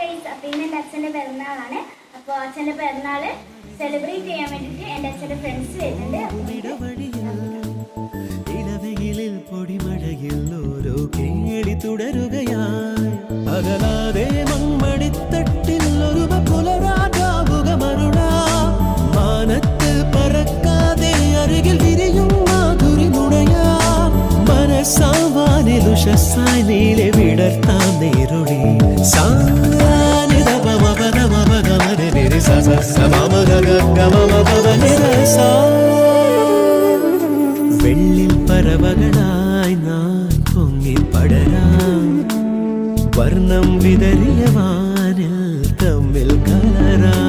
Guys, അപ്പോൾ ഇന്ന് എൻ്റെ അച്ഛൻ്റെ പിറന്നാളാണ്. അപ്പോൾ അച്ഛൻ്റെ പിറന്നാൾ സെലിബ്രേറ്റ് ചെയ്യാൻ വേണ്ടിയിട്ട് എൻ്റെ അച്ഛൻ്റെ ഫ്രണ്ട്സ് വരുന്നുണ്ട്. ഇളവെയിലിൽ പൊടിമഴയിൽ ഓരോ കേളി തുടരുകയായി അകലാതെ മമ്മടിത്തട്ടിൽ ഒരു പുലരാജാവുക മരുളാ മാനത്ത് പറക്കാതെ അരികിൽ വിരിയും മാധുരി മുടയാ മനസ്സാവാനിൽ ഉഷസ്സായി നീളെ വിടർത്താൻ നേരുളി വെള്ളിൽ പറവകളായി നാം പൊങ്ങി പടരാം വർണ്ണം വിതറിയ വാനിൽ തമ്മിൽ കലരാം